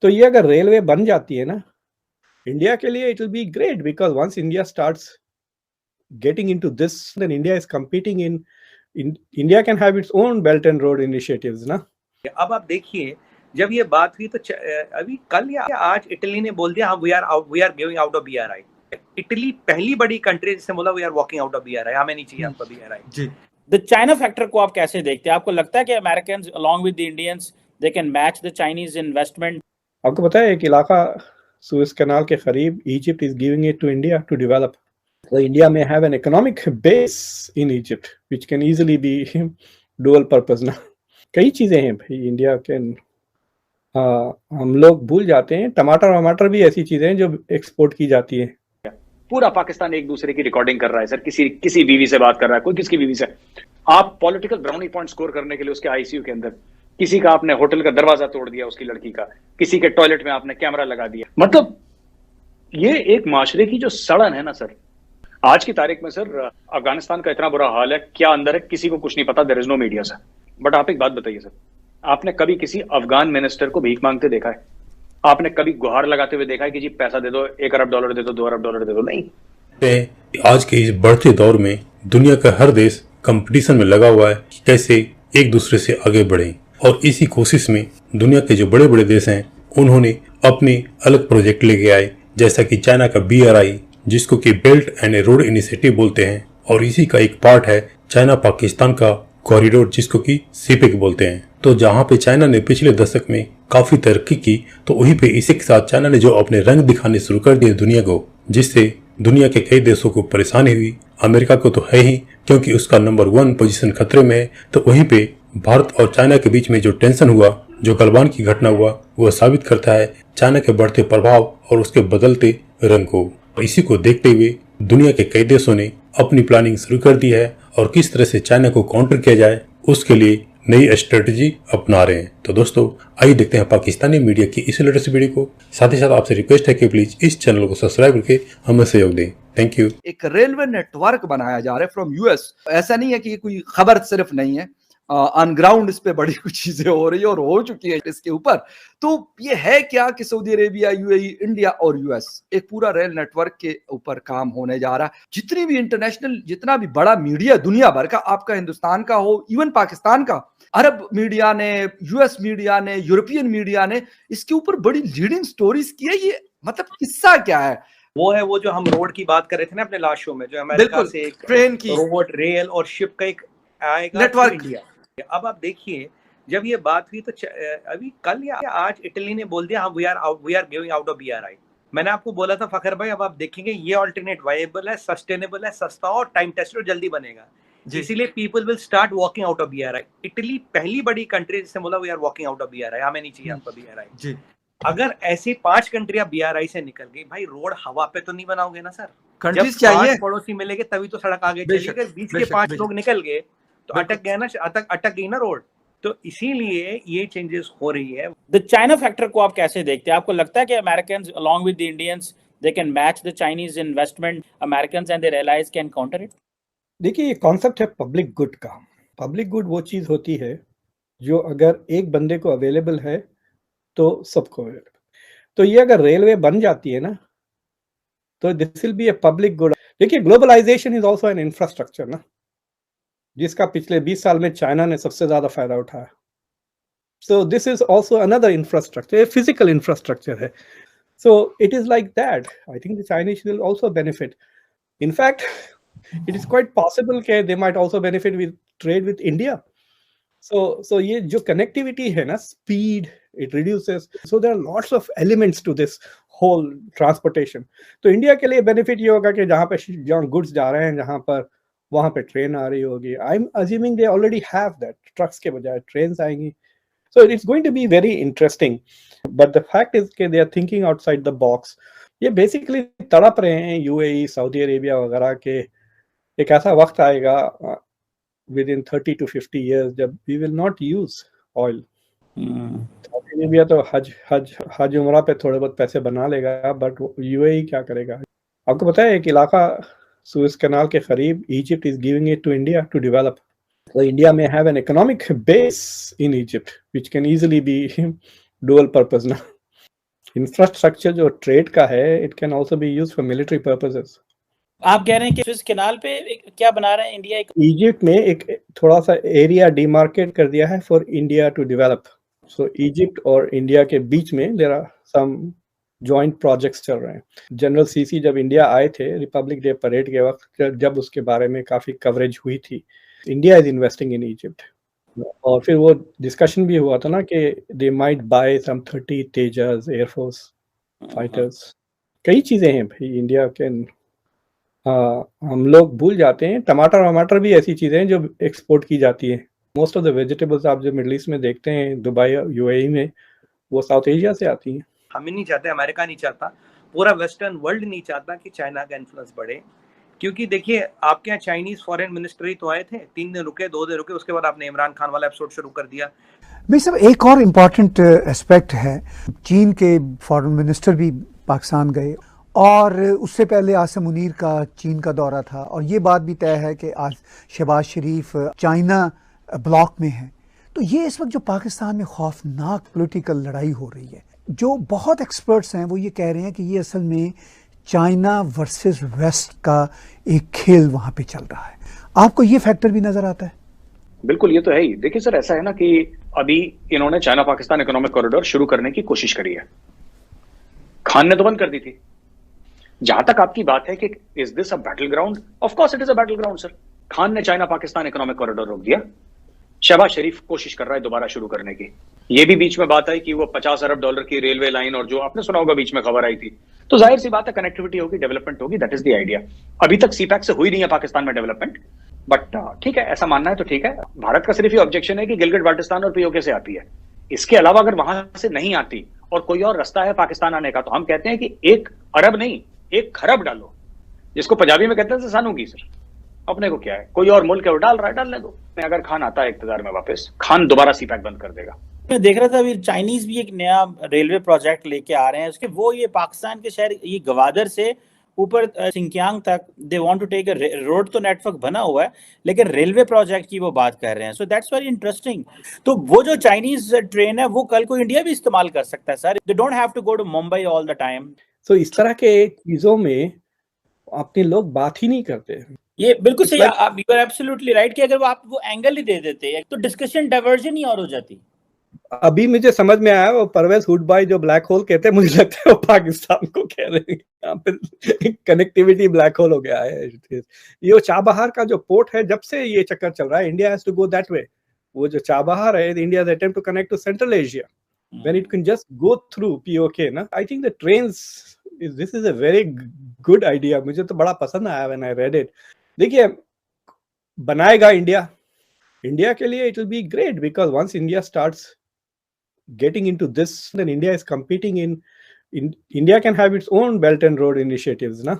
तो ये अगर रेलवे बन जाती है ना, इंडिया के लिए it will be great because once India starts getting into this, then India is competing in India can have its own Belt and Road initiatives ना। अब आप देखिए, जब ये बात हुई तो अभी कल या आज इटली ने बोल दिया we are giving out of BRI. Italy पहली बड़ी कंट्री जिसने बोला we are walking out of BRI, हमें नहीं चाहिए आपका बीआरआई जी। द चाइना फैक्टर को आप कैसे देखते हैं? आपको लगता है कि Americans along with the Indians they can match the Chinese investment? आपको पता है एक इलाका सुएज कैनाल के करीब Egypt is giving it to India to develop. So India may have an economic base in Egypt which can easily be dual purpose ना। कई चीजें हैं भाई इंडिया के। हम लोग भूल जाते हैं टमाटर भी ऐसी चीजें हैं जो एक्सपोर्ट की जाती है। पूरा पाकिस्तान एक दूसरे की रिकॉर्डिंग कर रहा है सर, किसी बीवी से बात कर रहा है, कोई किसकी बीवी से। आप पॉलिटिकल ब्राउनी पॉइंट स्कोर करने के लिए उसके आईसीयू के अंदर किसी का आपने होटल का दरवाजा तोड़ दिया, उसकी लड़की का, किसी के टॉयलेट में आपने कैमरा लगा दिया। मतलब ये एक माशरे की जो सड़न है ना सर, आज की तारीख में सर अफगानिस्तान का इतना बुरा हाल है, क्या अंदर है किसी को कुछ नहीं पता, there is no media sir. But आप एक बात बताइए सर, आपने कभी किसी अफगान मिनिस्टर को भीख मांगते देखा है? आपने कभी गुहार लगाते हुए देखा है कि जी पैसा दे दो, 1 अरब डॉलर दे दो, 2 अरब डॉलर दे दो? नहीं। आज के इस बढ़ते दौर में दुनिया का हर देश कंपटीशन में लगा हुआ है कि कैसे एक दूसरे से आगे बढ़े, और इसी कोशिश में दुनिया के जो बड़े बड़े देश हैं उन्होंने अपने अलग प्रोजेक्ट लेके आए, जैसा कि चाइना का BRI जिसको कि बेल्ट एंड रोड इनिशिएटिव बोलते हैं, और इसी का एक पार्ट है चाइना पाकिस्तान का कॉरिडोर जिसको कि CPEC बोलते हैं। तो जहाँ पे चाइना ने पिछले दशक में काफी तरक्की की, तो वहीं पे इसी के साथ चाइना ने जो अपने रंग दिखाने शुरू कर दिए दुनिया को, जिससे दुनिया के कई देशों को परेशानी हुई। अमेरिका को तो है ही, क्योंकि उसका नंबर 1 पोजीशन खतरे में है। तो वहीं पे भारत और चाइना के बीच में जो टेंशन हुआ, जो गलवान की घटना हुआ, वह साबित करता है चाइना के बढ़ते प्रभाव और उसके बदलते रंग को। इसी को देखते हुए दुनिया के कई देशों ने अपनी प्लानिंग शुरू कर दी है, और किस तरह से चाइना को काउंटर किया जाए उसके लिए नई स्ट्रेटजी अपना रहे हैं। तो दोस्तों आइए देखते हैं पाकिस्तानी मीडिया की इस लेटेस्ट वीडियो को। साथ ही साथ आपसे रिक्वेस्ट है कि प्लीज इस चैनल को सब्सक्राइब करके हमें सहयोग दें। Thank you. एक रेलवे नेटवर्क बनाया जा रहा है फ्रॉम यूएस। ऐसा नहीं है कि कोई खबर सिर्फ नहीं है, ऑन ग्राउंड इस पे बड़ी कुछ चीजें हो रही है और हो चुकी है इसके ऊपर। तो ये है क्या कि सऊदी अरेबिया, यूएई, इंडिया और यूएस एक पूरा रेल नेटवर्क के ऊपर काम होने जा रहा है। जितनी भी इंटरनेशनल, जितना भी बड़ा मीडिया दुनिया भर का, आपका हिंदुस्तान का हो, इवन पाकिस्तान का, अरब मीडिया ने, यूएस मीडिया ने, यूरोपियन मीडिया ने इसके ऊपर बड़ी लीडिंग स्टोरीज की है। ये मतलब किस्सा क्या है? वो जो हम रोड की बात कर रहे थे ना अपने लास्ट शो में, जो अमेरिका से एक ट्रेन की, रोड, रेल और शिप का एक आएगा नेटवर्क। इंडिया। अब आप देखिए, जब ये बात हुई तो अभी कल या आज इटली ने बोल दिया we are giving out of BRI. मैंने आपको बोला था फखर भाई, अब आप देखेंगे ये अल्टरनेट वायबल है, सस्टेनेबल है, सस्ता और टाइम टेस्टेड और जल्दी बनेगा, इसीलिए people will start walking out of BRI. Italy पहली बड़ी कंट्री जिसने बोला we are walking out of BRI, हमें नहीं चाहिए आपका बीआरआई। अगर ऐसी 5 कंट्रियां बीआरआई से निकल गई, भाई रोड हवा पे तो नहीं बनाओगे ना सर, कंट्रीज चाहिए, पड़ोसी मिलेंगे तभी तो सड़क आगे चलेगी। बीच के 5 लोग निकल गए तो अटक गई ना रोड। तो इसीलिए ये चेंजेस हो रही है। द चाइना फैक्टर को आप कैसे देखते हैं? आपको लगता है कि Americans along with the Indians they can match the Chinese investment, Americans and their allies can counter it? देखिए ये कॉन्सेप्ट है पब्लिक गुड का। पब्लिक गुड वो चीज होती है जो अगर एक बंदे को अवेलेबल है तो सबको अवेलेबल। तो ये अगर रेलवे बन जाती है ना, तो this will be a public good. देखिए globalization is also an infrastructure ना, जिसका पिछले 20 साल में चाइना ने सबसे ज्यादा फायदा उठाया। So this is also another infrastructure, physical infrastructure है। So it is like that. I think the Chinese will also benefit. In fact it is quite possible that they might also benefit with trade with India. So ये जो connectivity है ना, speed it reduces. So there are lots of elements to this whole transportation. तो India के लिए benefit ये होगा कि जहाँ goods जा रहे हैं, जहाँ पर वहाँ पे ट्रेन आ रही होगी। I'm assuming they already have that. Trucks के बजाय ट्रेन्स आएंगी। So it's going to be very interesting. But the fact is कि they are thinking outside the box. ये basically तड़प रहे हैं यूएई, सऊदी अरेबिया वगैरह के। एक ऐसा वक्त आएगा विद इन 30 to 50 years जब we will not use oil. Saudi Arabia तो हज उम्रा पे थोड़े बहुत पैसे बना लेगा, बट यूएई क्या करेगा? आपको पता है एक इलाका सुएज कैनाल के करीब Egypt is giving it to India to develop. So India may have an economic base in Egypt which can easily be dual purpose ना। इंफ्रास्ट्रक्चर जो ट्रेड का है, it can also be used for military purposes. आप कह रहे हैं कि Swiss canal पे क्या बना रहे हैं इंडिया? इजिप्ट में एक थोड़ा सा एरिया डिमार्केट कर दिया है for India to develop. So Egypt और इंडिया के बीच में there are some joint projects चल रहे हैं। जनरल सीसी जब इंडिया आए थे रिपब्लिक डे परेड के वक्त, जब उसके बारे में काफी कवरेज हुई थी, India is investing in Egypt. और फिर वो डिस्कशन भी हुआ था ना कि they might buy some 30 Tejas air force fighters. कई चीजें हैं भाई इंडिया के। हम लोग भूल जाते हैं टमाटर भी ऐसी चीजें हैं जो एक्सपोर्ट की जाती है। मोस्ट ऑफ द वेजिटेबल्स आप जो मिडिल ईस्ट में देखते हैं, दुबई यूएई में, वो साउथ एशिया से आती हैं। हम ही नहीं चाहते, अमेरिका नहीं चाहता, पूरा वेस्टर्न वर्ल्ड नहीं चाहता कि चाइना का इन्फ्लुएंस बढ़े। क्योंकि देखिए आपके यहाँ चाइनीज फॉरेन मिनिस्टर तो आए थे, 3 दिन रुके, 2 दिन रुके, उसके बाद आपने इमरान खान वाला एपिसोड शुरू कर दिया। भाई साहब, एक और इम्पॉर्टेंट एस्पेक्ट है, चीन के फॉरेन मिनिस्टर भी पाकिस्तान गए और उससे पहले आसिम मुनीर का चीन का दौरा था, और ये बात भी तय है कि आज शहबाज शरीफ चाइना ब्लॉक में है। तो ये इस वक्त जो पाकिस्तान में खौफनाक पॉलिटिकल लड़ाई हो रही है, जो बहुत एक्सपर्ट्स हैं वो ये कह रहे हैं कि ये असल में चाइना वर्सेस वेस्ट का एक खेल वहाँ पे चल रहा है। आपको ये फैक्टर भी नजर आता है? बिल्कुल, ये तो है ही। देखिए सर, ऐसा है ना कि अभी इन्होंने चाइना पाकिस्तान इकोनॉमिक कॉरिडोर शुरू करने की कोशिश करी है, खान ने तो बंद कर दी थी। जहां तक आपकी बात है कि is this a battle ground, of course it is a battle ground sir. Khan ने चाइना पाकिस्तान इकोनॉमिक कॉरिडोर रोक दिया, शहबाज शरीफ कोशिश कर रहा है दोबारा शुरू करने की। ये भी बीच में बात आई कि वो $50 अरब की रेलवे लाइन, और जो आपने सुना होगा बीच में खबर आई थी, तो जाहिर सी बात है कनेक्टिविटी होगी, डेवलपमेंट होगी, दैट इज द आइडिया। अभी तक सीपैक से हुई नहीं है पाकिस्तान में डेवलपमेंट, बट ठीक है, ऐसा मानना है तो ठीक है। भारत का सिर्फ ये ऑब्जेक्शन है कि गिलगिट बाल्टिस्तान और पीओके से आती है। इसके अलावा अगर वहां से नहीं आती और कोई और रास्ता है पाकिस्तान आने का, तो हम कहते हैं कि 1 अरब नहीं 1 खरब डालो, जिसको पंजाबी में कहते हैं सानूगी सर। अपने को क्या है, कोई और मुल्क है वो डाल रहा है, डालने दो। अगर खान आता है इक़्तिदार में वापस, खान दोबारा सीपैक बंद कर देगा। मैं देख रहा था अभी चाइनीज भी एक नया रेलवे प्रोजेक्ट लेके आ रहे हैं उसके, वो ये पाकिस्तान के शहर ये गवादर से ऊपर सिंकियांग तक they want to take a road. तो नेटवर्क बना हुआ है लेकिन रेलवे प्रोजेक्ट की वो बात कर रहे हैं। So that's very interesting. तो वो जो चाइनीज ट्रेन है वो कल को इंडिया भी इस्तेमाल कर सकता है sir. They don't have to go to Mumbai all the time. So इस तरह के चीजों में अपने लोग बात ही नहीं करते। ये बिल्कुल सही, आप यू आर एब्सोल्युटली राइट कि अगर वो आप वो एंगल ही दे देते तो डिस्कशन डाइवर्जन ही और हो जाती। अभी मुझे समझ में आया, वो परवेज हुडबाई जो ब्लैक होल कहते हैं, मुझे लगता है वो पाकिस्तान को कह रहे हैं। यहाँ पे कनेक्टिविटी ब्लैक होल हो गया है। ये चाबहार का जो पोर्ट है, जब से ये चक्कर चल रहा है India has to go that way. वो जो चाबहार है, India attempt to connect to Central Asia when it can just go through PoK ना। I think the trains this is a very good idea. मुझे तो बड़ा पसंद आया when I read it. देखिए, बनाएगा इंडिया के लिए it will be great, because once India starts getting into this, then India is competing in India can have its own belt and road initiatives, na?